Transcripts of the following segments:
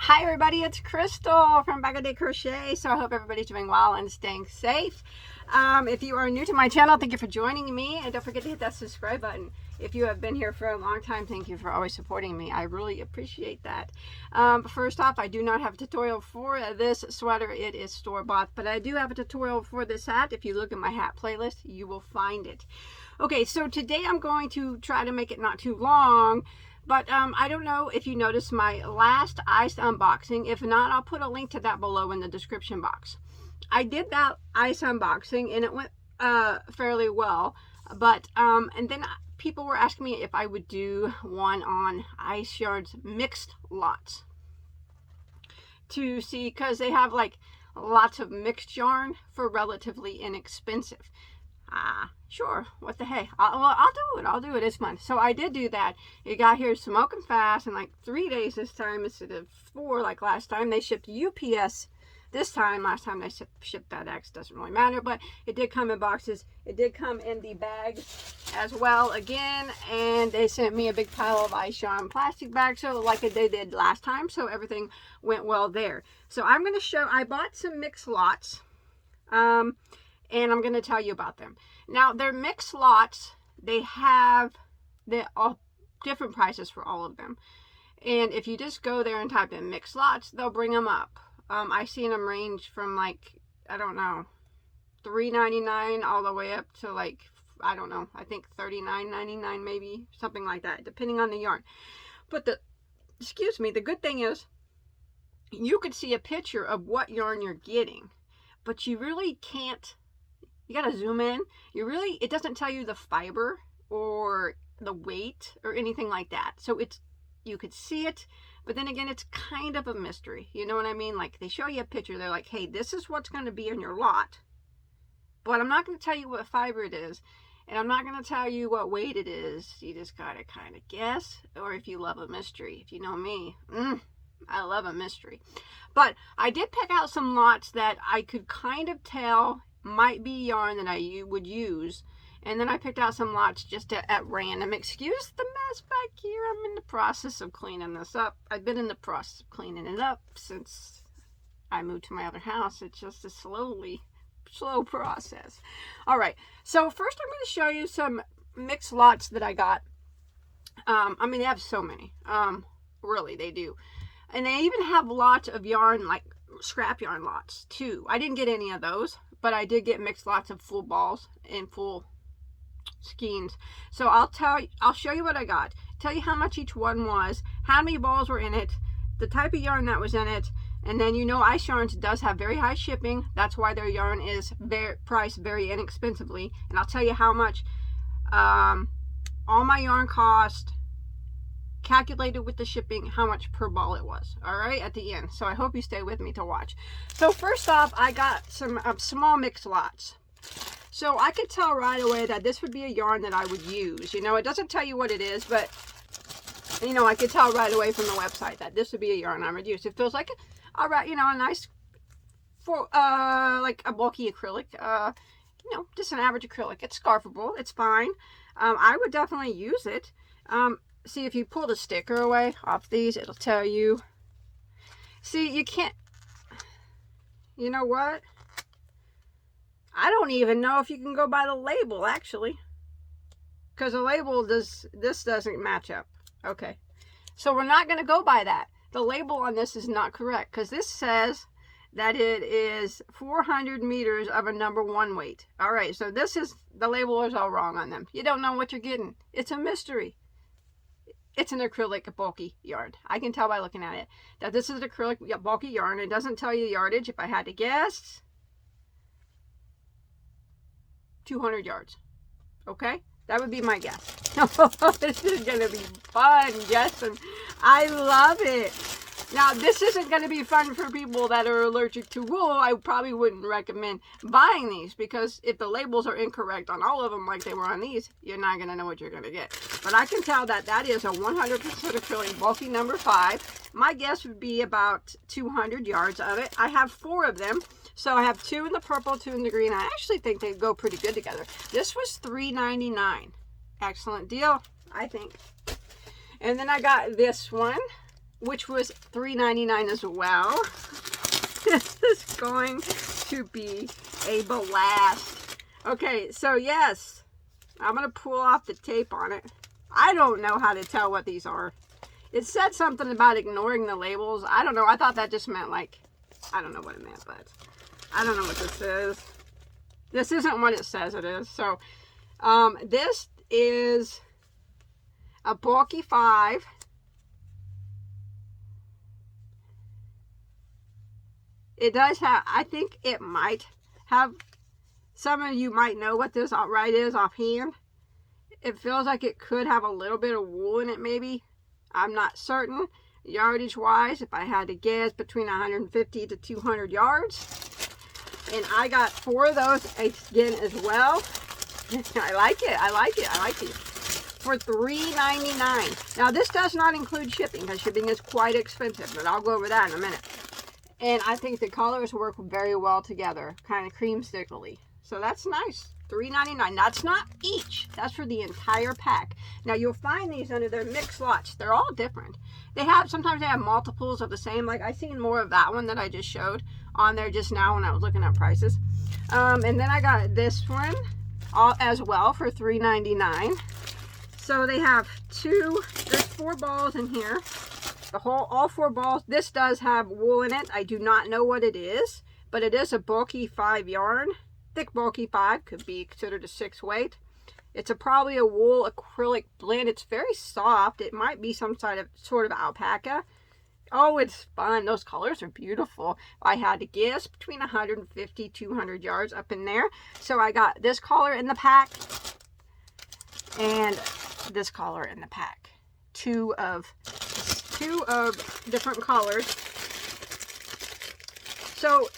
Hi everybody, it's Crystal from Bagoday Crochet. So I hope everybody's doing well and staying safe. If you are new to my channel, thank you for joining me, and don't forget to hit that subscribe button. If you have been here for a long time, thank you for always supporting me. I really appreciate that. First off, I do not have a tutorial for this sweater. It is store-bought, but I do have a tutorial for this hat. If you look at my hat playlist, you will find it. Okay, so today I'm going to try to make it not too long. But I don't know if you noticed my last ice unboxing. If not, I'll put a link to that below in the description box. I did that ice unboxing and it went fairly well. But and then people were asking me if I would do one on ice yarns mixed lots. To see, because they have like lots of mixed yarn for relatively inexpensive. Sure, what the hey, I'll do it, it's fun. So I did do that. It got here smoking fast in like 3 days this time instead of 4 like last time. They shipped UPS this time. Last time they shipped FedEx, doesn't really matter, but it did come in boxes. It did come in the bag as well again, and they sent me a big pile of ice yarn plastic bags, so like they did last time, so everything went well there. So I'm going to show, I bought some mixed lots, and I'm going to tell you about them. Now, they're mixed lots. They have all different prices for all of them. And if you just go there and type in mixed lots, they'll bring them up. I've seen them range from like, I don't know, $3.99 all the way up to like, I don't know, I think $39.99 maybe, something like that, depending on the yarn. But the good thing is you could see a picture of what yarn you're getting, but you really can't. You got to zoom in. It doesn't tell you the fiber or the weight or anything like that. So you could see it, but then again, it's kind of a mystery. You know what I mean? Like they show you a picture. They're like, hey, this is what's going to be in your lot, but I'm not going to tell you what fiber it is. And I'm not going to tell you what weight it is. You just got to kind of guess. Or if you love a mystery, if you know me, I love a mystery. But I did pick out some lots that I could kind of tell might be yarn that I would use, and then I picked out some lots just at random. Excuse the mess back here. I'm in the process of cleaning this up. I've been in the process of cleaning it up since I moved to my other house. It's just a slow process. All right, so first I'm going to show you some mixed lots that I got. I mean, they have so many. Really, they do. And they even have lots of yarn, like scrap yarn lots too. I didn't get any of those, but I did get mixed lots of full balls and full skeins. So I'll show you what I got, tell you how much each one was, how many balls were in it, the type of yarn that was in it, and then Ice Yarns does have very high shipping. That's why their yarn is priced very inexpensively. And I'll tell you how much all my yarn cost, calculated with the shipping, how much per ball it was, all right, at the end. So I hope you stay with me to watch. So first off, I got some small mixed lots. So I could tell right away that this would be a yarn that I would use. It doesn't tell you what it is, but I could tell right away from the website that this would be a yarn I would use. It feels like a nice like a bulky acrylic, just an average acrylic. It's scarfable, it's fine. I would definitely use it. See, if you pull the sticker away off these, it'll tell you. See, you can't, you know what? I don't even know if you can go by the label, actually. Because the label, this doesn't match up. Okay. So we're not going to go by that. The label on this is not correct. Because this says that it is 400 meters of a number 1 weight. All right, so the label is all wrong on them. You don't know what you're getting. It's a mystery. It's an acrylic bulky yarn. I can tell by looking at it that this is an acrylic bulky yarn. It doesn't tell you the yardage. If I had to guess, 200 yards. Okay? That would be my guess. This is going to be fun, guessing. I love it. Now, this isn't going to be fun for people that are allergic to wool. I probably wouldn't recommend buying these, because if the labels are incorrect on all of them like they were on these, you're not going to know what you're going to get. But I can tell that is a 100% acrylic bulky number 5. My guess would be about 200 yards of it. I have 4 of them. So I have 2 in the purple, 2 in the green. I actually think they go pretty good together. This was $3.99. Excellent deal, I think. And then I got this one. which was $3.99 as well. This is going to be a blast. Okay, so yes, I'm going to pull off the tape on it. I don't know how to tell what these are. It said something about ignoring the labels. I don't know. I thought that just meant like, I don't know what it meant, but I don't know what this is. This isn't what it says it is. So, this is a bulky 5. It does have, I think it might have, some of you might know what this right is offhand. It feels like it could have a little bit of wool in it maybe. I'm not certain. Yardage wise, if I had to guess, between 150 to 200 yards. And I got 4 of those again as well. I like it. I like it. I like it. For $3.99. Now this does not include shipping, because shipping is quite expensive, but I'll go over that in a minute. And I think the colors work very well together, kind of creamsickly. So that's nice. $3.99. That's not each. That's for the entire pack. Now you'll find these under their mixed lots. They're all different. They have, sometimes they have multiples of the same. Like I seen more of that one that I just showed on there just now when I was looking at prices. And then I got this one as well for $3.99. So they have there's 4 balls in here. All 4 balls. This does have wool in it. I do not know what it is, but it is a bulky 5 yarn. Thick bulky 5, could be considered a 6 weight. It's probably a wool acrylic blend. It's very soft. It might be some sort of alpaca. Oh, it's fun. Those colors are beautiful. I had to guess between 150, 200 yards up in there. So I got this color in the pack and this color in the pack. Two of different colors. So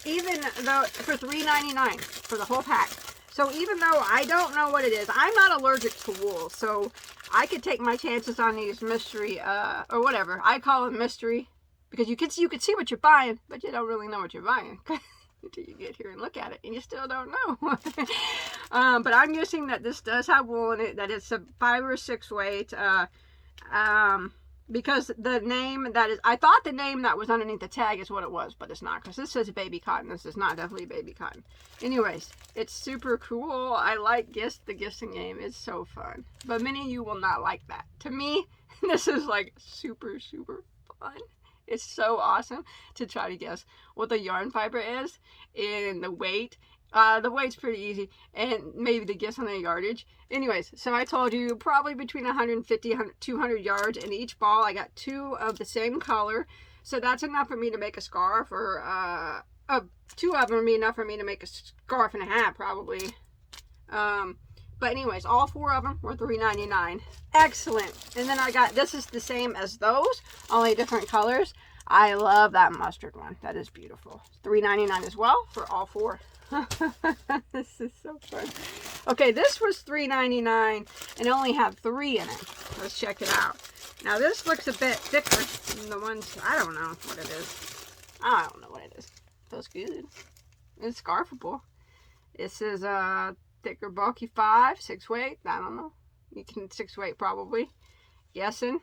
even though for $3.99 for the whole pack. So even though I don't know what it is, I'm not allergic to wool, so I could take my chances on these mystery or whatever. I call it mystery because you can see what you're buying, but you don't really know what you're buying until you get here and look at it, and you still don't know. But I'm guessing that this does have wool in it, that it's a 5 or 6 weight. Because the name I thought the name that was underneath the tag is what it was, but it's not, because this says baby cotton. This is not definitely baby cotton. Anyways, it's super cool. I like the guessing game. It's so fun. But many of you will not like that. To me, this is like super, super fun. It's so awesome to try to guess what the yarn fiber is and the weight. The weight's pretty easy, and maybe the guess on the yardage. Anyways, so I told you probably between 150 and 200 yards in each ball. I got 2 of the same color, so that's enough for me to make a scarf, or 2 of them would be enough for me to make a scarf and a hat probably. But anyways, all 4 of them were $3.99. Excellent. And then I got, this is the same as those, only different colors. I love that mustard one. That is beautiful. $3.99 as well for all 4. This is so fun. Okay, this was $3.99 and only had 3 in it. Let's check it out. Now this looks a bit thicker than the ones, I don't know what it is. I don't know what it is. Feels good. It's scarfable. This is a thicker bulky 5, 6 weight. I don't know. You can 6 weight probably. Guessing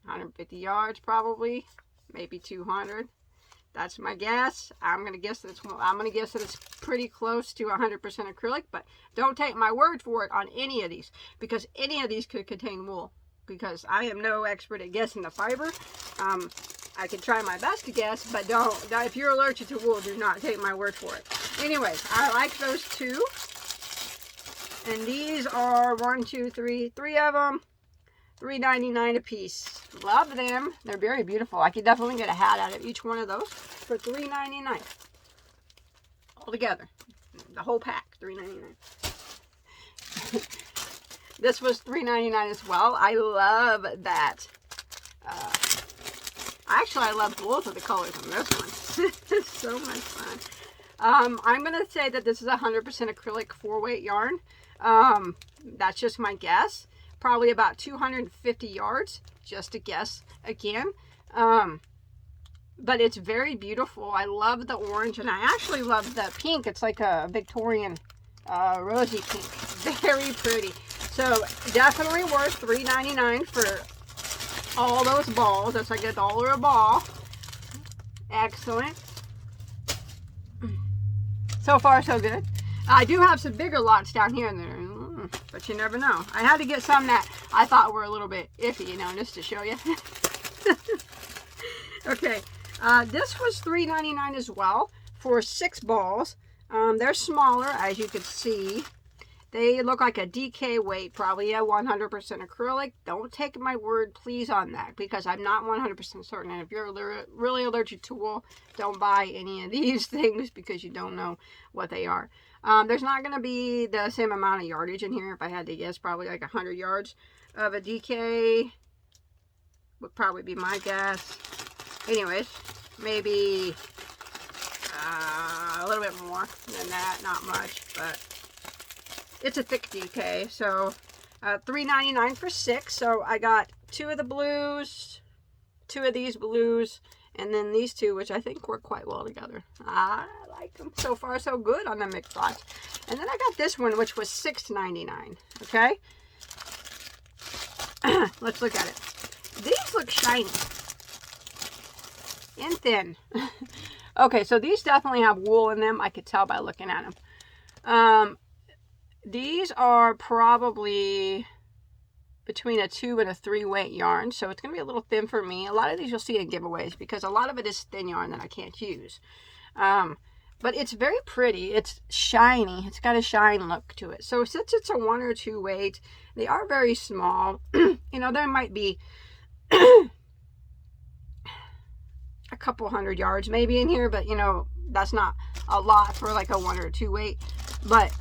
150 yards probably, maybe 200. That's my guess. I'm gonna guess that it's pretty close to 100% acrylic, but don't take my word for it on any of these, because any of these could contain wool, because I am no expert at guessing the fiber. I can try my best to guess, but don't, if you're allergic to wool, do not take my word for it. Anyways, I like those 2. And these are 1, 2, 3 of them. $3.99 a piece. Love them. They're very beautiful. I could definitely get a hat out of each one of those for $3.99. All together. The whole pack, $3.99. This was $3.99 as well. I love that. Actually, I love both of the colors on this one. It's so much fun. I'm going to say that this is 100% acrylic 4-weight yarn. That's just my guess. Probably about 250 yards, just a guess again. But it's very beautiful. I love the orange, and I actually love the pink. It's like a Victorian rosy pink. Very pretty. So definitely worth $3.99 for all those balls. That's like $1 a ball. Excellent. So far, so good. I do have some bigger lots down here in there, but you never know. I had to get some that I thought were a little bit iffy, you know, just to show you. Okay, this was $3.99 as well for 6 balls. They're smaller, as you can see. They look like a DK weight, probably a 100% acrylic. Don't take my word, please, on that, because I'm not 100% certain. And if you're really allergic to wool, don't buy any of these things because you don't know what they are. There's not going to be the same amount of yardage in here. If I had to guess, probably like 100 yards of a DK would probably be my guess. Anyways, maybe a little bit more than that. Not much, but it's a thick DK. So $3.99 for 6. So I got 2 of the blues, 2 of these blues, and then these 2, which I think work quite well together. I like them. So far, so good on the mixed lots. And then I got this one, which was $6.99. Okay? Let's look at it. These look shiny and thin. Okay, so these definitely have wool in them. I could tell by looking at them. These are probably between a 2 and a 3 weight yarn, so it's going to be a little thin for me. A lot of these you'll see in giveaways because a lot of it is thin yarn that I can't use. But it's very pretty. It's shiny. It's got a shine look to it. So since it's a 1 or 2 weight, they are very small. You know, there might be a couple hundred yards maybe in here, but you know, that's not a lot for like a 1 or 2 weight. But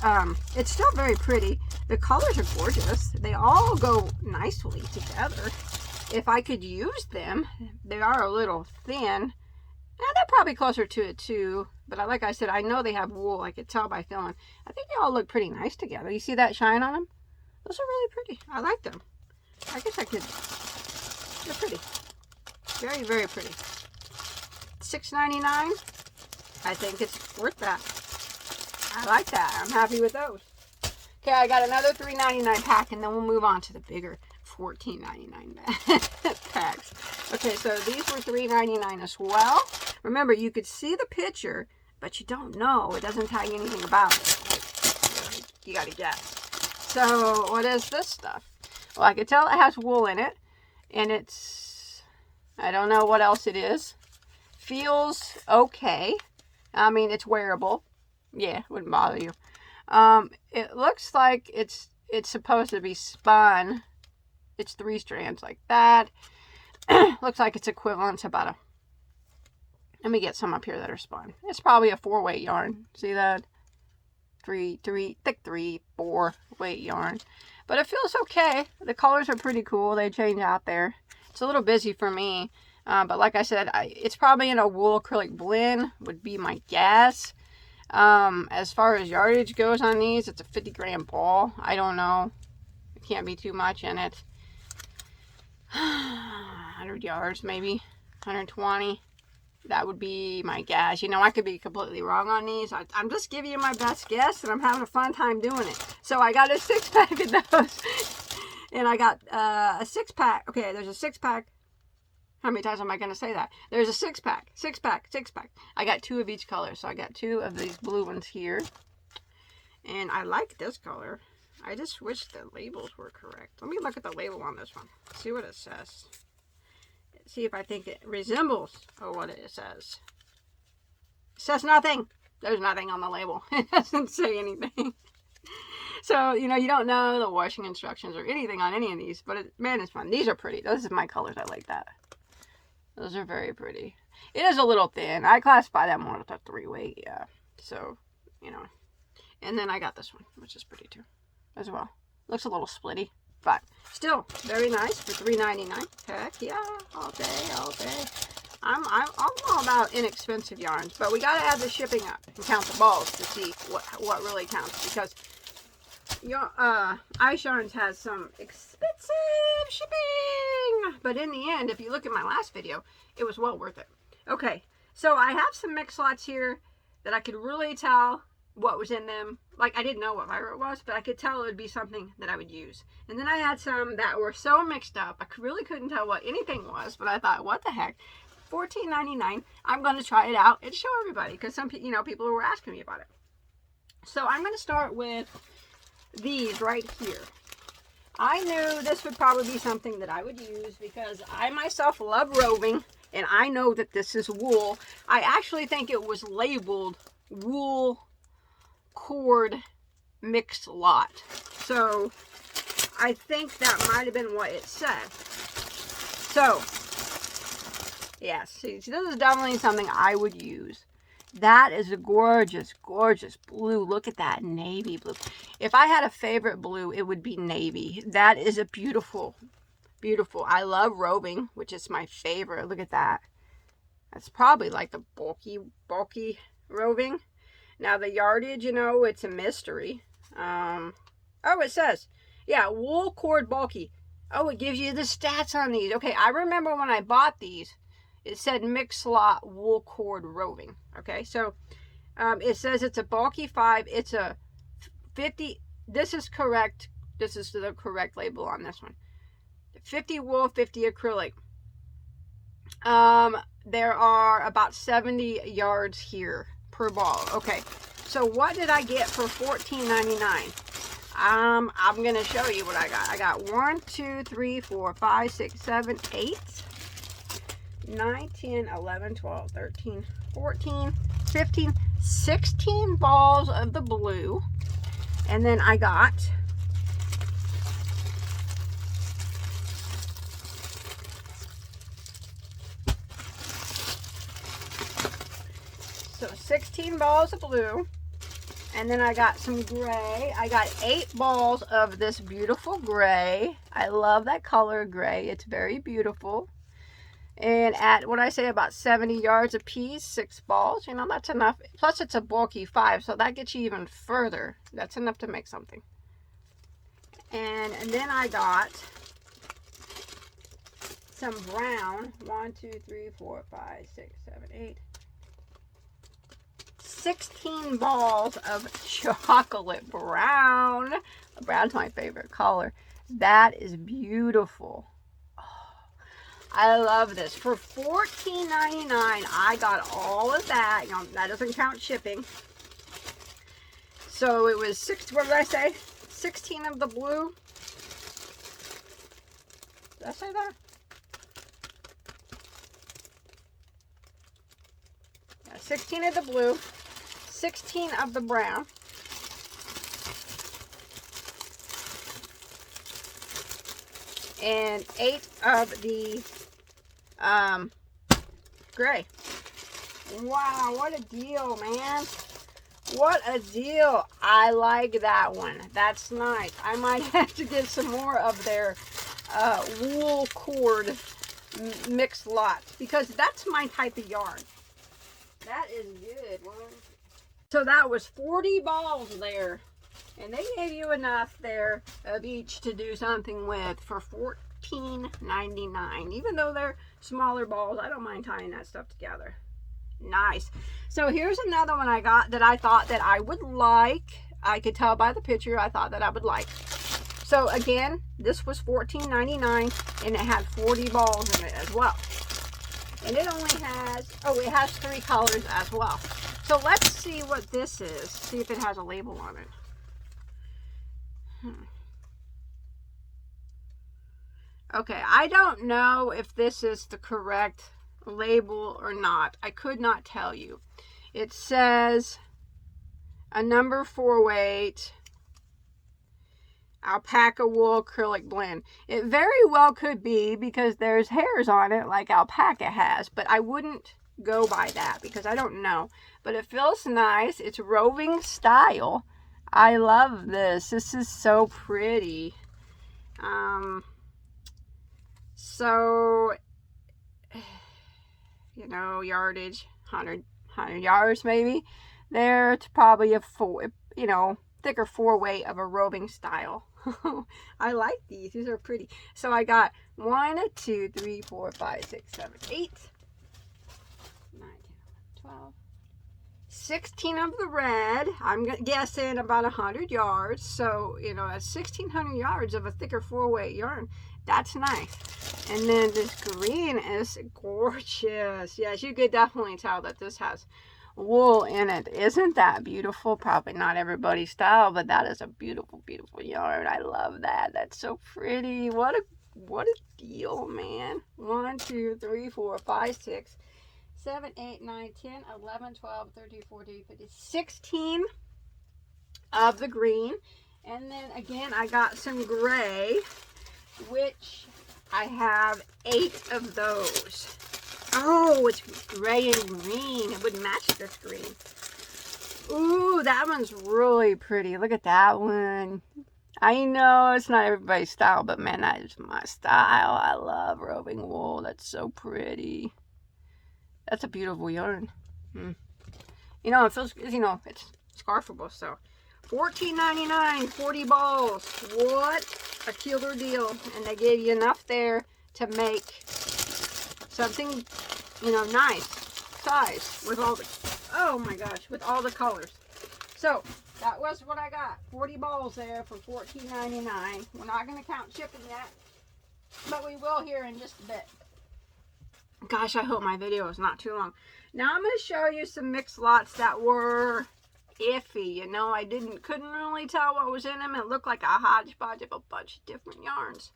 it's still very pretty. The colors are gorgeous. They all go nicely together. If I could use them, they are a little thin. And they're probably closer to it too. But like I said, I know they have wool. I could tell by feeling. I think they all look pretty nice together. You see that shine on them? Those are really pretty. I like them. I guess I could. They're pretty. Very, very pretty. $6.99. I think it's worth that. I like that. I'm happy with those. Okay, I got another $3.99 pack, and then we'll move on to the bigger $14.99 packs. Okay, so these were $3.99 as well. Remember, you could see the picture, but you don't know. It doesn't tell you anything about it. Like, you gotta guess. So, what is this stuff? Well, I can tell it has wool in it, and it's, I don't know what else it is. Feels okay. I mean, it's wearable. Yeah, wouldn't bother you. It looks like it's supposed to be spun. It's 3 strands like that. Looks like it's equivalent to about a, let me get some up here that are spun. It's probably a 4 weight yarn. See that? Thick 3, 4 weight yarn. But it feels okay. The colors are pretty cool. They change out there. It's a little busy for me. But like I said, it's probably in a wool acrylic blend would be my guess. As far as yardage goes on these, it's a 50-gram ball. I don't know. It can't be too much in it. 100 yards maybe. 120. That would be my guess. You know, I could be completely wrong on these. I'm just giving you my best guess, and I'm having a fun time doing it. So I got a 6-pack of those. And I got a 6-pack. Okay, there's a 6-pack. How many times am I going to say that? There's a 6-pack, 6-pack, 6-pack. I got 2 of each color. So I got 2 of these blue ones here. And I like this color. I just wish the labels were correct. Let me look at the label on this one. See what it says. See if I think it resembles what it says. It says nothing. There's nothing on the label. It doesn't say anything. So, you know, you don't know the washing instructions or anything on any of these. But, man, it's fun. These are pretty. Those are my colors. I like that. Those are very pretty. It is a little thin. I classify that more as a 3 weight, yeah. So, you know. And then I got this one, which is pretty too, as well. Looks a little splitty, but still very nice for $3.99. Heck yeah, all day, all day. I'm all about inexpensive yarns, but we gotta add the shipping up and count the balls to see what really counts, because your Ice Yarns has some expensive shipping, but in the end, if you look at my last video, it was well worth it. Okay, so I have some mix lots here that I could really tell what was in them. Like, I didn't know what fiber it was, but I could tell it would be something that I would use. And then I had some that were so mixed up, I really couldn't tell what anything was, but I thought, what the heck? $14.99. I'm going to try it out and show everybody, because some people were asking me about it. So I'm going to start with these right here. I knew this would probably be something that I would use because I myself love roving, and I know that this is wool. I actually think it was labeled wool cord mixed lot. So I think that might have been what it said. So yes, see, this is definitely something I would use. That is a gorgeous, gorgeous blue. Look at that navy blue. If I had a favorite blue, it would be navy. That is a beautiful, beautiful. I love roving, which is my favorite. Look at that. That's probably like the bulky roving. Now the yardage, it's a mystery. Oh, it says, yeah, wool cord bulky. Oh, it gives you the stats on these. Okay, I remember when I bought these, it said mixed slot wool cord roving. Okay, so it says it's a bulky 5. It's a 50. This is correct. This is the correct label on this one. 50 wool, 50 acrylic. There are about 70 yards here per ball. Okay, so what did I get for $14.99? I'm gonna show you what I got. I got 1, 2, 3, 4, 5, 6, 7, 8, 9, 10, 11, 12, 13, 14, 15, 16 balls of the blue. And then I got so 16 balls of blue. And then I got some gray. I got 8 balls of this beautiful gray. I love that color gray. It's very beautiful. And at what I say, about 70 yards a piece, 6 balls, that's enough. Plus it's a bulky 5, so that gets you even further. That's enough to make something. And then I got some brown. 1, 2, 3, 4, 5, 6, 7, 8. 16 balls of chocolate brown. Brown's my favorite color. That is beautiful. I love this. For $14.99, I got all of that. That doesn't count shipping. So it was what did I say? 16 of the blue. Did I say that? Yeah, 16 of the blue, 16 of the brown. And 8 of the gray. Wow, what a deal, man. What a deal. I like that one. That's nice. I might have to get some more of their wool cord mixed lots, because that's my type of yarn. That is good. So that was 40 balls there. And they gave you enough there of each to do something with for $14.99. Even though they're smaller balls, I don't mind tying that stuff together. Nice. So here's another one I got that I thought that I would like. I could tell by the picture I thought that I would like. So again, this was $14.99, and it had 40 balls in it as well. And it only has, it has 3 colors as well. So let's see what this is. See if it has a label on it. Okay, I don't know if this is the correct label or not. I could not tell you. It says a number 4 weight alpaca wool acrylic blend. It very well could be, because there's hairs on it like alpaca has, but I wouldn't go by that because I don't know. But it feels nice. It's roving style. I love this. This is so pretty. So, yardage, 100 yards maybe. There, it's probably a 4, thicker 4 weight of a roving style. I like these. These are pretty. So I got 1, 2, 3, 4, 5, 6, 7, 8, 9, 10, 11, 12, 16 of the red. I'm guessing about 100 yards. So, you know, that's 1,600 yards of a thicker 4-weight yarn. That's nice. And then this green is gorgeous. Yes, you could definitely tell that this has wool in it. Isn't that beautiful? Probably not everybody's style, but that is a beautiful, beautiful yarn. I love that. That's so pretty. What a deal, man. 1, 2, 3, 4, 5, 6, 7, 8, 9, 10, 11, 12, 13, 14, 15, 16 of the green. And then again, I got some gray, which I have 8 of those. Oh, it's gray and green. It would match this green. Ooh, that one's really pretty. Look at that one. I know it's not everybody's style, but man, that is my style. I love roving wool. That's so pretty. That's a beautiful yarn. You know, it feels, you know, it's scarfable. So $14.99, 40 balls. What a killer deal. And they gave you enough there to make something, you know, nice size with all the, oh my gosh, with all the colors. So that was what I got. 40 balls there for $14.99. We're not going to count shipping yet, but we will here in just a bit. Gosh, I hope my video is not too long. Now I'm going to show you some mixed lots that were iffy. You know, I couldn't really tell what was in them. It looked like a hodgepodge of a bunch of different yarns.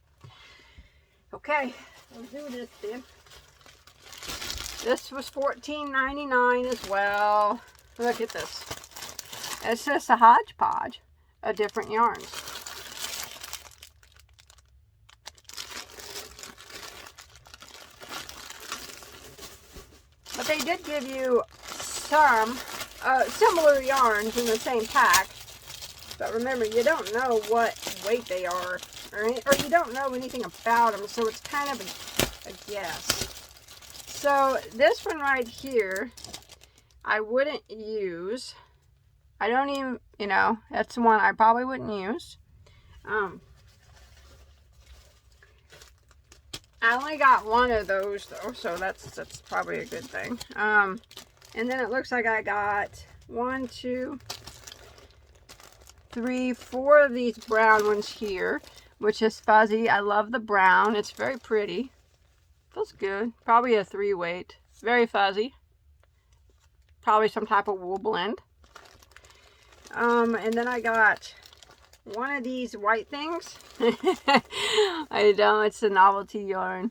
Okay, let's do this then. This was $14.99 as well. Look at this. It's just a hodgepodge of different yarns. But they did give you some similar yarns in the same pack. But remember, you don't know what weight they are, or you don't know anything about them, so it's kind of a guess. So this one right here, I wouldn't use. I don't even, you know, that's the one I probably wouldn't use. I only got one of those though, so that's probably a good thing. And then it looks like I got 1, 2, 3, 4 of these brown ones here, which is fuzzy. I love the brown. It's very pretty. Feels good. Probably a 3-weight. Very fuzzy. Probably some type of wool blend. And then I got one of these white things. I know, it's a novelty yarn.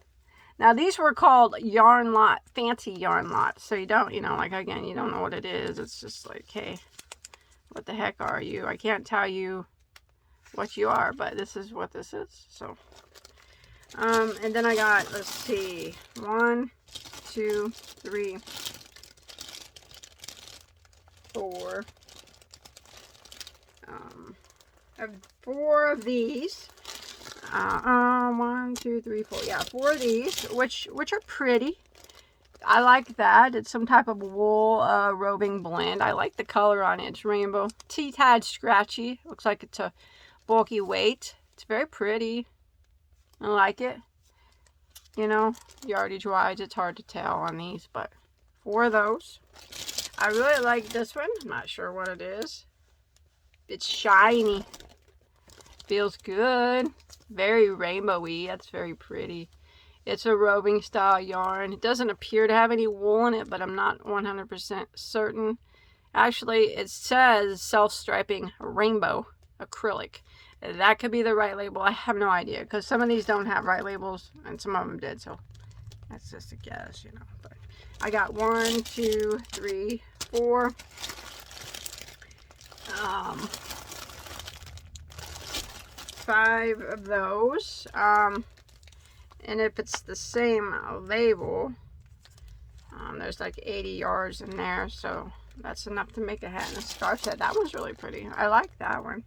Now these were called yarn lot, fancy yarn lots. So you don't, you know, like again, you don't know what it is. It's just like, hey, what the heck are you? I can't tell you what you are, but this is what this is. So, and then I got, let's see, 1, 2, 3, 4. 4 of these. 1, 2, 3, 4. Yeah, 4 of these, which are pretty. I like that. It's some type of wool roving blend. I like the color on it. It's rainbow. Tea-tied scratchy. Looks like it's a bulky weight. It's very pretty. I like it. You know, yardage wise, it's hard to tell on these, but 4 of those. I really like this one. I'm not sure what it is. It's shiny. Feels good. Very rainbowy. That's very pretty. It's a roving style yarn. It doesn't appear to have any wool in it, but I'm not 100% certain. Actually, it says self-striping rainbow acrylic. That could be the right label. I have no idea, because some of these don't have right labels and some of them did, so that's just a guess, you know. But I got 1, 2, 3, 4. 5 of those. And if it's the same label, there's like 80 yards in there, so that's enough to make a hat and a scarf set. That one's really pretty. I like that one.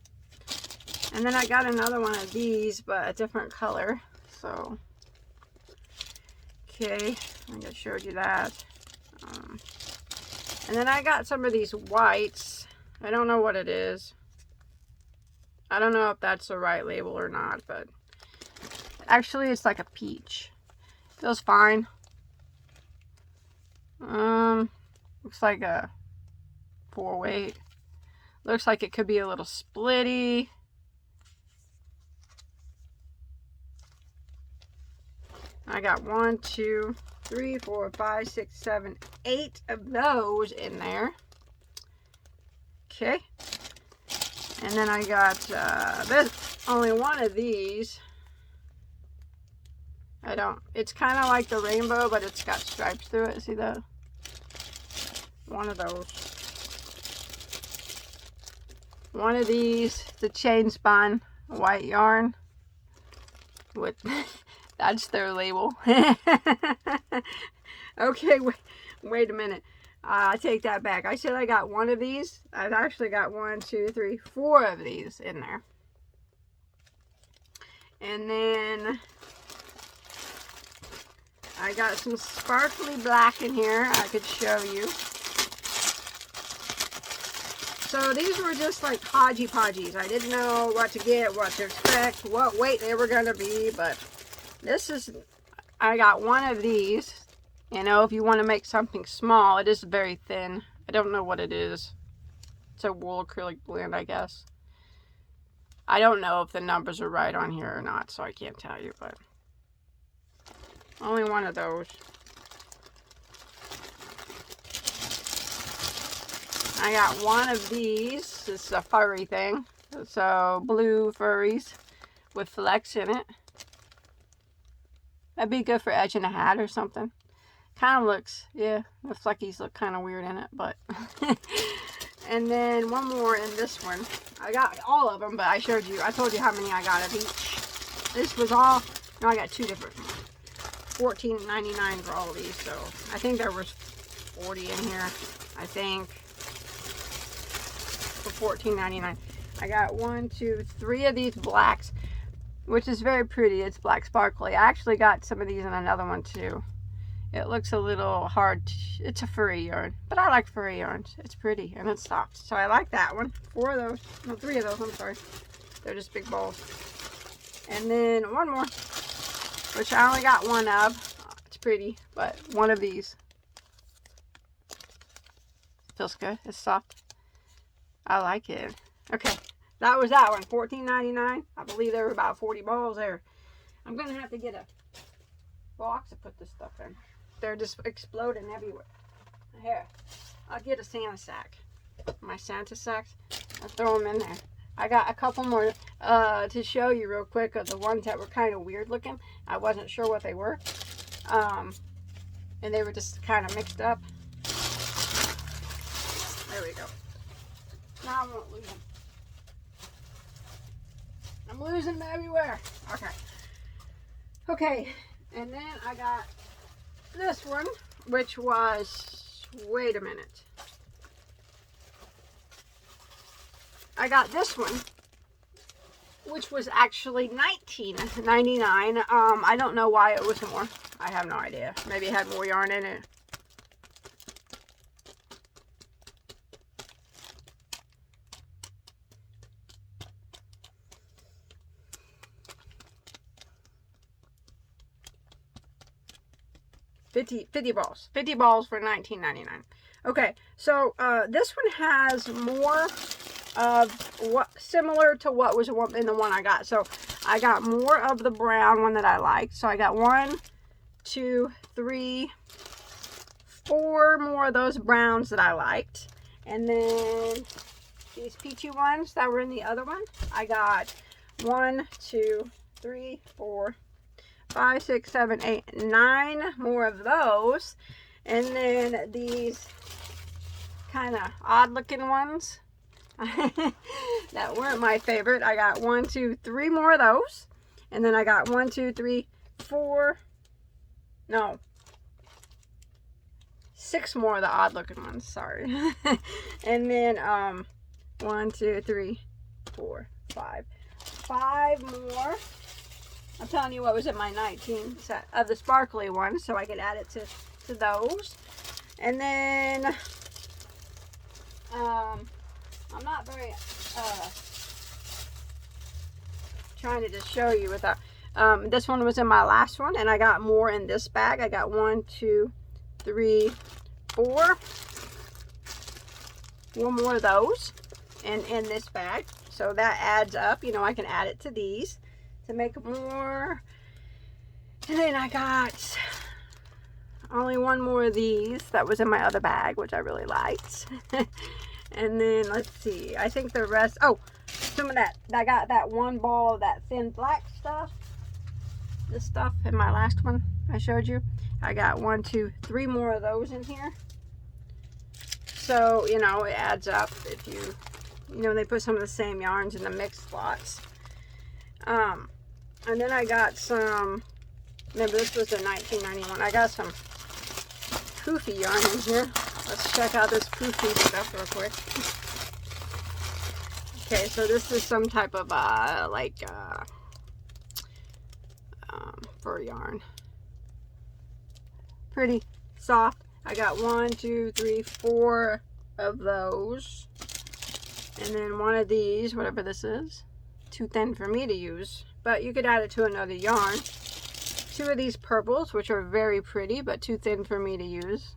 And then I got another one of these, but a different color. So, okay, I think I showed you that. And then I got some of these whites. I don't know what it is. I don't know if that's the right label or not, but actually it's like a peach. Feels fine. Looks like a 4 weight. Looks like it could be a little splitty. I got 1, 2, 3, 4, 5, 6, 7, 8 of those in there. Okay. And then I got only one of these. It's kind of like the rainbow, but it's got stripes through it. See that? One of those. One of these, the chain spun white yarn with, that's their label. Okay, wait a minute. I take that back. I said I got one of these. I've actually got 1, 2, 3, 4 of these in there. And then I got some sparkly black in here I could show you. So these were just like Hodgepodges. I didn't know what to get, what to expect, what weight they were going to be, but this is, I got one of these. You know, if you want to make something small, it is very thin. I don't know what it is. It's a wool acrylic blend, I guess. I don't know if the numbers are right on here or not, so I can't tell you, but only one of those. I got one of these. This is a furry thing. So blue furries with flecks in it. That'd be good for edging a hat or something. Kind of looks, yeah, the fleckies look kind of weird in it, but. And then one more in this one. I got all of them, but I told you how many I got of each. This was all, no, I got 2 different ones. $14.99 for all of these, so I think there was 40 in here, I think, for $14.99. I got 1, 2, 3 of these blacks, which is very pretty. It's black sparkly. I actually got some of these in another one too. It looks a little hard. It's a furry yarn, but I like furry yarns. It's pretty and it's soft, so I like that one. 4 of those, no, 3 of those, I'm sorry. They're just big balls. And then one more, which I only got 1 of. It's pretty, but 1 of these. Feels good. It's soft. I like it. Okay, that was that one. $14.99. I believe there were about 40 balls there. I'm gonna have to get a box to put this stuff in. They're just exploding everywhere. Here, I'll get a Santa sack. My Santa sacks, I'll throw them in there. I got a couple more to show you real quick of the ones that were kind of weird looking. I wasn't sure what they were. And they were just kind of mixed up. There we go. Now I won't lose them. I'm losing them everywhere. Okay. Okay, and then I got this one, which was, wait a minute. I got this one, which was actually $19.99. I don't know why it was more. I have no idea. Maybe it had more yarn in it. $50 balls for $19.99. Okay, so this one has more of what, similar to what was in the one I got. So I got more of the brown one that I liked. So I got 1, 2, 3, 4 more of those browns that I liked. And then these peachy ones that were in the other one, I got 1, 2, 3, 4, 5, 6, 7, 8, 9 more of those. And then these kind of odd looking ones that weren't my favorite. I got 1, 2, 3 more of those. And then I got 1, 2, 3, 4, no, 6 more of the odd looking ones, sorry. And then 1, 2, 3, 4, 5 more. I'm telling you what was in my 19 set of the sparkly ones, so I could add it to those. And then I'm not very trying to just show you without this one was in my last one, and I got more in this bag. I got 1, 2, 3, 4. one more of those in this bag. So that adds up. You know, I can add it to these to make more. And then I got only one more of these that was in my other bag, which I really liked. And then let's see, I think the rest, oh, some of that, I got that one ball of that thin black stuff. This stuff in my last one I showed you. I got 1, 2, 3 more of those in here. So, you know, it adds up if you know, they put some of the same yarns in the mixed lots. And then I got some, remember this was the 1991. I got some poofy yarn in here. Let's check out this poofy stuff real quick. Okay, so this is some type of fur yarn. Pretty soft. I got 1, 2, 3, 4 of those. And then one of these, whatever this is, too thin for me to use. But you could add it to another yarn. 2 of these purples, which are very pretty, but too thin for me to use.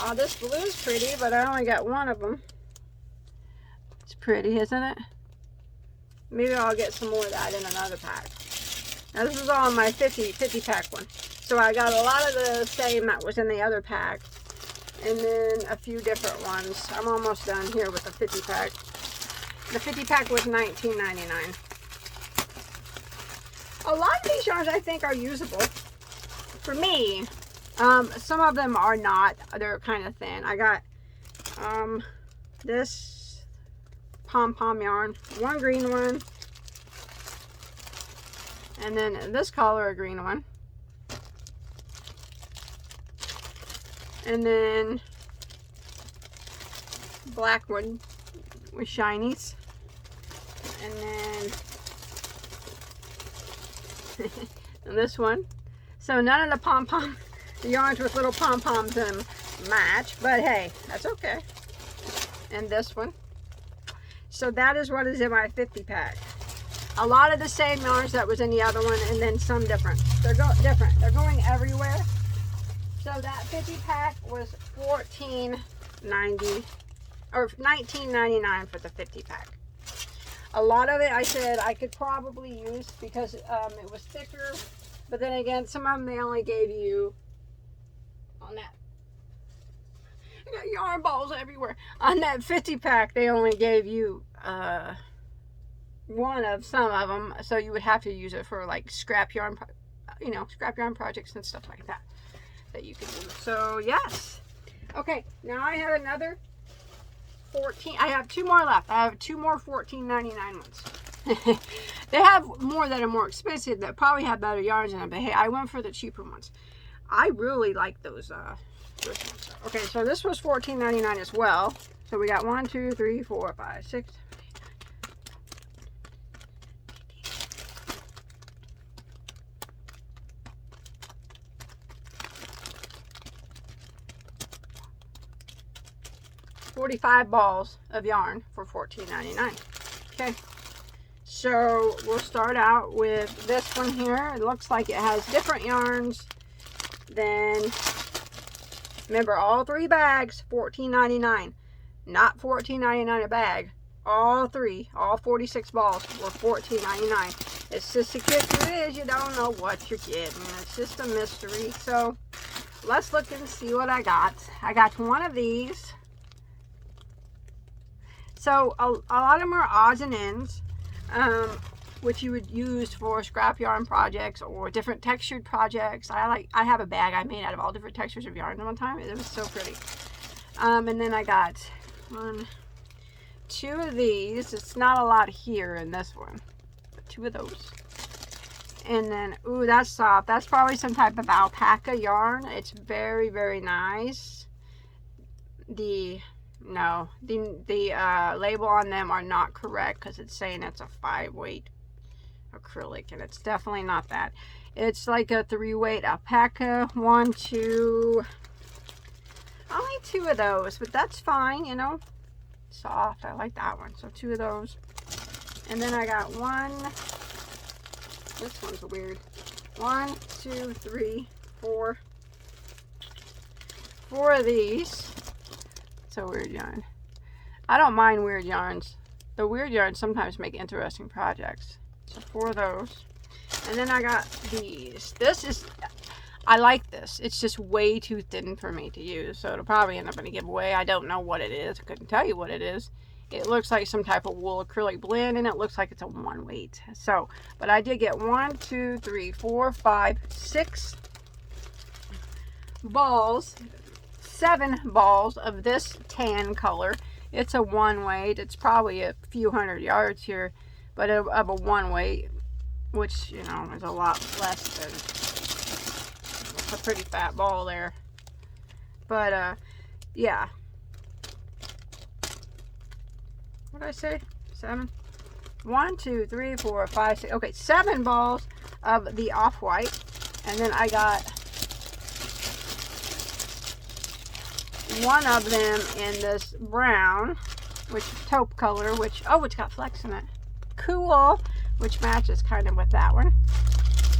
Oh, this blue is pretty, but I only got 1 of them. It's pretty, isn't it? Maybe I'll get some more of that in another pack. Now this is all in my 50 pack one. So I got a lot of the same that was in the other pack. And then a few different ones. I'm almost done here with the 50 pack. The 50 pack was $19.99. A lot of these yarns I think are usable. For me, some of them are not. They're kind of thin. I got this pom-pom yarn. 1 green one. And then this color, a green one. And then black one with shinies. And then and this one. So none of the pom-pom, the yarns with little pom-poms in them match, but hey, that's okay. And this one. So that is what is in my 50 pack. A lot of the same yarns that was in the other one, and then some different. They're different. They're going everywhere. So that 50 pack was $14.90 or $19.99 for the 50 pack. A lot of it I said I could probably use because it was thicker, but then again, some of them they only gave you on that. I got yarn balls everywhere. On that 50 pack, they only gave you one of some of them, so you would have to use it for like scrap yarn, you know, scrap yarn projects and stuff like that you could do. So yes. Okay, now I have another 14. I have 2 more left. I have 2 more $14.99 ones. They have more that are more expensive that probably have better yarns in them, but hey, I went for the cheaper ones. I really like those ones. Okay, so this was $14.99 as well. So we got 1, 2, 3, 4, 5, 6, 45 balls of yarn for $14.99. Okay, so we'll start out with this one here. It looks like it has different yarns than, remember, all 3 bags $14.99, not $14.99 a bag. All 3, all 46 balls were $14.99. It's just a kick it is, you don't know what you're getting. It's just a mystery. So let's look and see what I got. I got 1 of these. So a lot of them are odds and ends, which you would use for scrap yarn projects or different textured projects. I have a bag I made out of all different textures of yarn one time. It was so pretty. And then I got 1, 2 of these. It's not a lot here in this one, but 2 of those. And then, ooh, that's soft. That's probably some type of alpaca yarn. It's very, very nice. The label on them are not correct because it's saying it's a 5-weight acrylic, and it's definitely not that. It's like a 3-weight alpaca. 1, 2, only 2 of those, but that's fine, you know. Soft. I like that one. So 2 of those. And then I got 1. This one's weird. 1, 2, 3, 4, 4 of these. It's a weird yarn. I don't mind weird yarns. The weird yarns sometimes make interesting projects. So 4 of those. And then I got these. I like this. It's just way too thin for me to use. So it'll probably end up in a giveaway. I don't know what it is. I couldn't tell you what it is. It looks like some type of wool acrylic blend, and it looks like it's a 1 weight. So, but I did get 1, 2, 3, 4, 5, 6 balls, 7 balls of this tan color. It's a 1 weight. It's probably a few hundred yards here, but of a 1 weight, which, you know, is a lot less than a pretty fat ball there. But yeah. What did I say? 7? 1, 2, 3, 4, 5, 6. Okay, 7 balls of the off-white, and then I got 1 of them in this brown, which is taupe color, which, oh, it's got flecks in it. Cool, which matches kind of with that one.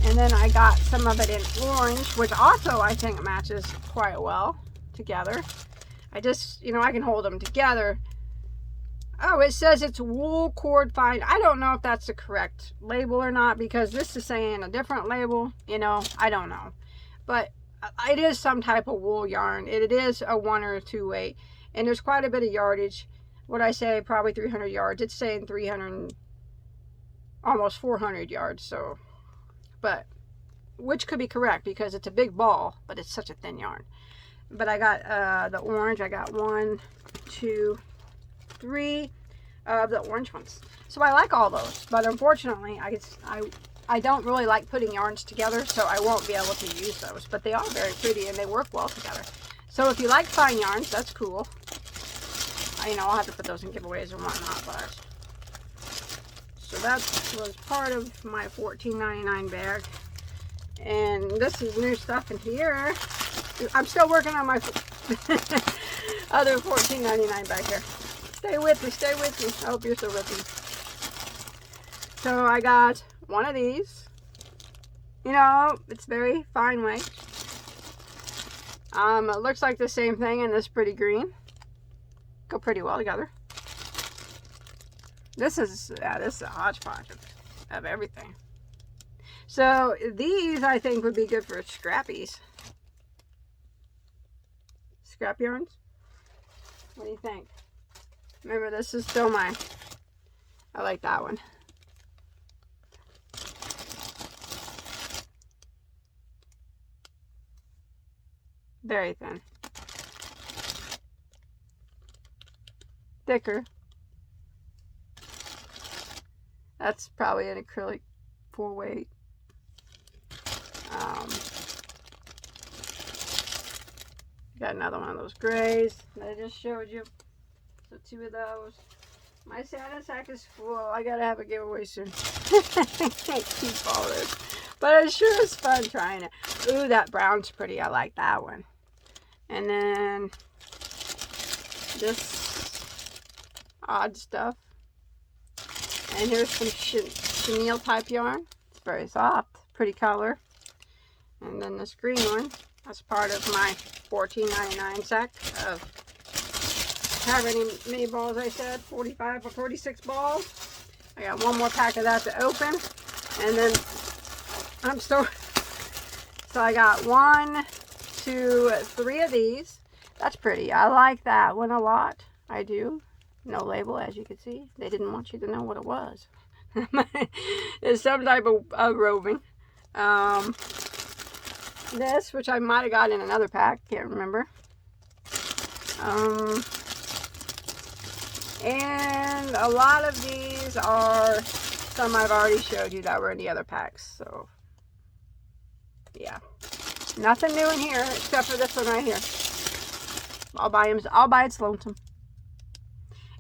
And then I got some of it in orange, which also I think matches quite well together. I just, you know, I can hold them together. Oh, it says it's wool cord fine. I don't know if that's the correct label or not, because this is saying a different label. You know, I don't know. But it is some type of wool yarn. It is a 1 or a 2 weight. And there's quite a bit of yardage. What I say, probably 300 yards. It's saying 300, almost 400 yards. So, but, which could be correct because it's a big ball, but it's such a thin yarn. But I got the orange. I got 1, 2, 3 of the orange ones. So I like all those, but unfortunately I don't really like putting yarns together, so I won't be able to use those, but they are very pretty and they work well together. So if you like fine yarns, that's cool. You know, I'll have to put those in giveaways and whatnot, but so that was part of my $14.99 bag. And this is new stuff in here. I'm still working on my other $14.99 bag here. Stay with me, stay with me. I hope you're still with me. So I got 1 of these. You know, it's very fine weight. It looks like the same thing in this pretty green. Go pretty well together. This is a hodgepodge of everything. So these I think would be good for scrappies. Scrap yarns. What do you think? Remember, this is still mine. I like that one. Very thin. Thicker. That's probably an acrylic 4 weight. Got another one of those grays that I just showed you. So 2 of those. My Santa sack is full. I gotta have a giveaway soon. I can't keep all this. But it sure is fun trying it. Ooh, that brown's pretty. I like that one. And then this odd stuff. And here's some chenille type yarn. It's very soft. Pretty color. And then this green one. That's part of my $14.99 sack of however many balls I said, 45 or 46 balls. I got 1 more pack of that to open, and then so I got 1, 2, 3 of these. That's pretty. I like that one a lot. I do. No label, as you can see. They didn't want you to know what it was. It's some type of roving. This, which I might have got in another pack, can't remember. And a lot of these are some I've already showed you that were in the other packs. So, yeah. Nothing new in here except for this one right here. I'll buy its lonesome.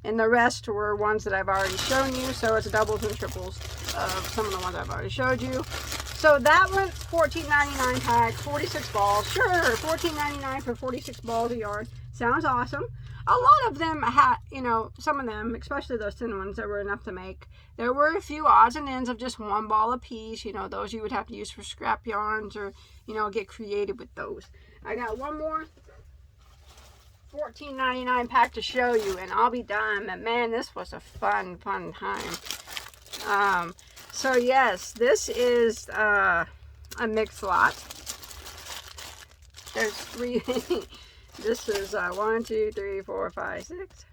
And the rest were ones that I've already shown you. So it's doubles and triples of some of the ones I've already showed you. So that one's $14.99 pack, 46 balls. Sure, $14.99 for 46 balls of yarn. Sounds awesome. A lot of them had, you know, some of them, especially those thin ones that were enough to make. There were a few odds and ends of just 1 ball a piece. You know, those you would have to use for scrap yarns or, you know, get creative with those. I got 1 more $14.99 pack to show you, and I'll be done. But man, this was a fun time. So yes, this is a mix lot. There's 3. This is 1, 2, 3, 4, 5, 6.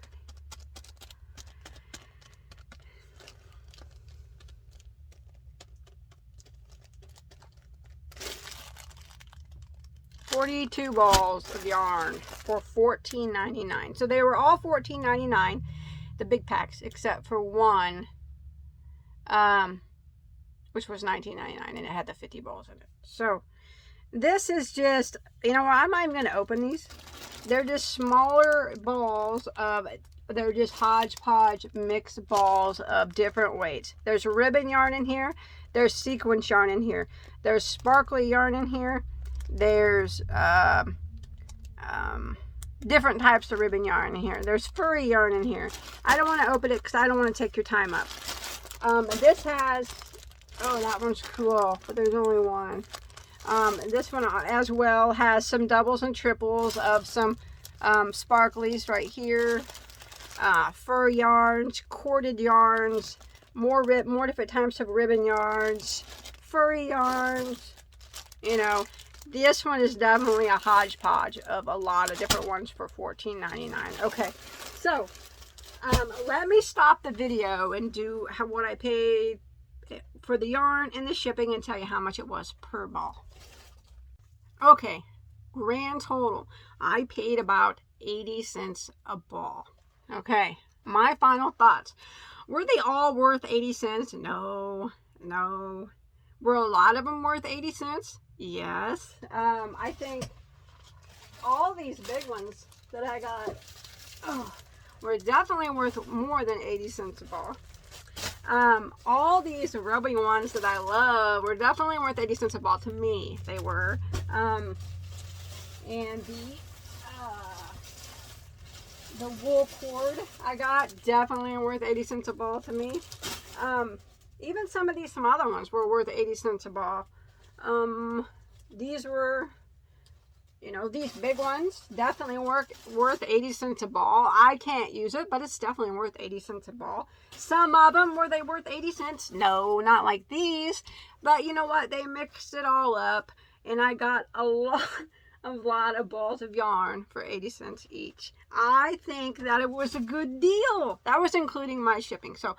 $42 balls of yarn for $14.99. So they were all $14.99, the big packs, except for one, which was $19.99, and it had the 50 balls in it. So this is just, you know what, I'm not even going to open these. They're just smaller balls of, they're just hodgepodge mixed balls of different weights. There's ribbon yarn in here. There's sequence yarn in here. There's sparkly yarn in here. There's different types of ribbon yarn in here. There's furry yarn in here. I don't want to open it because I don't want to take your time up. This has, oh, that one's cool, but there's only one. This one as well has some doubles and triples of some sparklies right here, fur yarns, corded yarns, more different types of ribbon yarns, furry yarns. You know, this one is definitely a hodgepodge of a lot of different ones for $14.99. Okay, so let me stop the video and do what I paid for the yarn and the shipping and tell you how much it was per ball. Okay, grand total. I paid about 80 cents a ball. Okay, my final thoughts. Were they all worth 80 cents? No. Were a lot of them worth 80 cents? Yes. I think all these big ones that I got were definitely worth more than 80 cents a ball. All these rubbing ones that I love were definitely worth 80 cents a ball to me. They were. And the wool cord I got definitely worth 80 cents a ball to me. Even some other ones were worth 80 cents a ball. These were, you know, these big ones definitely worth 80 cents a ball. I can't use it, but it's definitely worth 80 cents a ball. Some of them, were they worth 80 cents? No, not like these. But you know what? They mixed it all up, and I got a lot of balls of yarn for 80 cents each. I think that it was a good deal. That was including my shipping. So,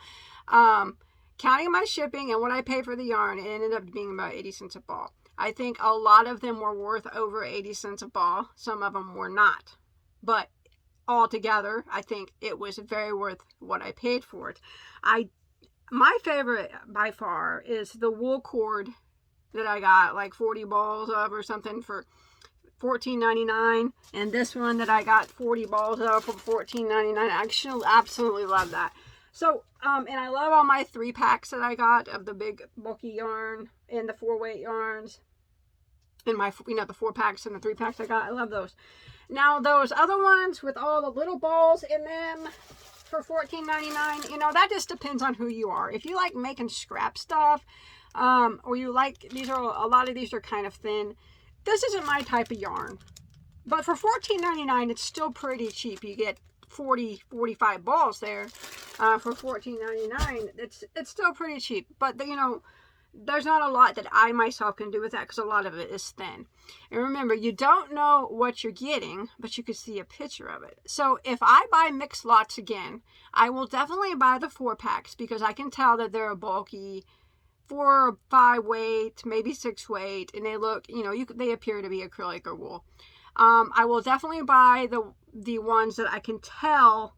counting my shipping and what I paid for the yarn, it ended up being about 80 cents a ball. I think a lot of them were worth over 80 cents a ball. Some of them were not. But altogether, I think it was very worth what I paid for it. My favorite by far is the wool cord that I got like 40 balls of or something for $14.99, and this one that I got 40 balls of for $14.99. I actually absolutely love that. So, and I love all my 3-packs that I got of the big bulky yarn and the 4-weight yarns. And my, you know, the 4-packs and the 3-packs I got. I love those. Now, those other ones with all the little balls in them for $14.99, you know, that just depends on who you are. If you like making scrap stuff, or you like, a lot of these are kind of thin. This isn't my type of yarn. But for $14.99, it's still pretty cheap. You get 45 balls there for $14.99. It's still pretty cheap, but you know, there's not a lot that I myself can do with that because a lot of it is thin. And remember, you don't know what you're getting, but you can see a picture of it. So if I buy mixed lots again, I will definitely buy the 4-packs because I can tell that they're a bulky 4 or 5 weight, maybe 6 weight, and they look, you know, they appear to be acrylic or wool. I will definitely buy the ones that I can tell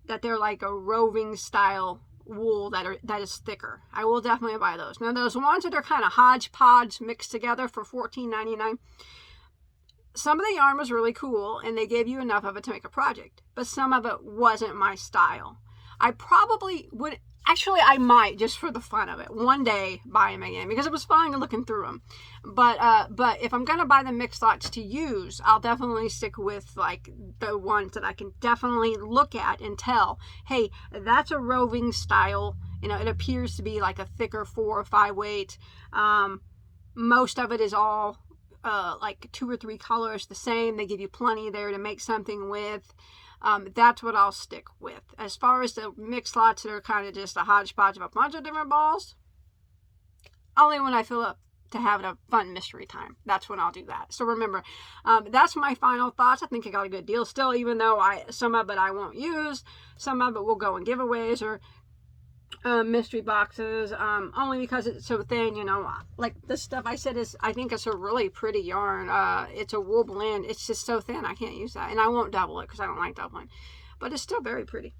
that they're like a roving style wool that is thicker. I will definitely buy those. Now those ones that are kind of hodgepodge mixed together for $14.99, some of the yarn was really cool and they gave you enough of it to make a project, but some of it wasn't my style. I probably would, actually I might, just for the fun of it, one day buy them again because it was fun looking through them. But if I'm going to buy the mixed lots to use, I'll definitely stick with like the ones that I can definitely look at and tell, hey, that's a roving style. You know, it appears to be like a thicker 4 or 5 weight. Most of it is all like 2 or 3 colors the same. They give you plenty there to make something with. That's what I'll stick with. As far as the mix lots that are kind of just a hodgepodge of a bunch of different balls, only when I feel up to having a fun mystery time. That's when I'll do that. So remember, that's my final thoughts. I think I got a good deal still, even though some of it I won't use. Some of it will go in giveaways or mystery boxes, only because it's so thin, you know. Like this stuff I said is, I think it's a really pretty yarn. It's a wool blend. It's just so thin I can't use that, and I won't double it because I don't like doubling, but it's still very pretty.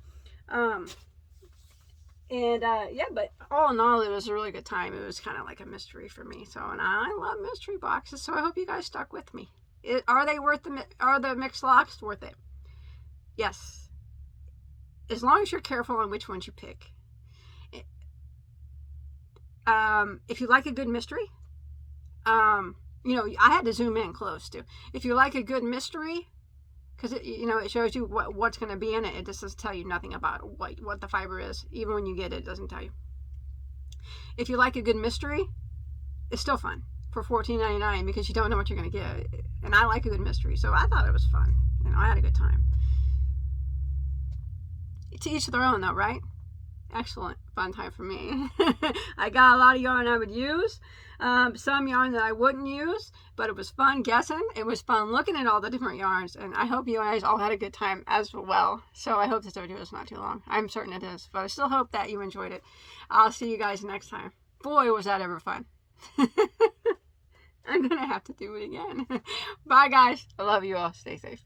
Yeah, but all in all, it was a really good time. It was kind of like a mystery for me. So, and I love mystery boxes, so I hope you guys stuck with me. Are the mixed locks worth it? Yes, as long as you're careful on which ones you pick. If you like a good mystery, you know, I had to zoom in close too. If you like a good mystery, because it shows you what's going to be in it. It just doesn't tell you nothing about what the fiber is. Even when you get it, it doesn't tell you. If you like a good mystery, it's still fun for $14.99 because you don't know what you're going to get. And I like a good mystery, so I thought it was fun. You know, I had a good time. To each their own, though, right? Excellent fun time for me. I got a lot of yarn I would use, some yarn that I wouldn't use, but it was fun guessing. It was fun looking at all the different yarns, and I hope you guys all had a good time as well. So I hope this video is not too long. I'm certain it is, but I still hope that you enjoyed it. I'll see you guys next time. Boy, was that ever fun. I'm gonna have to do it again. Bye guys, I love you all. Stay safe.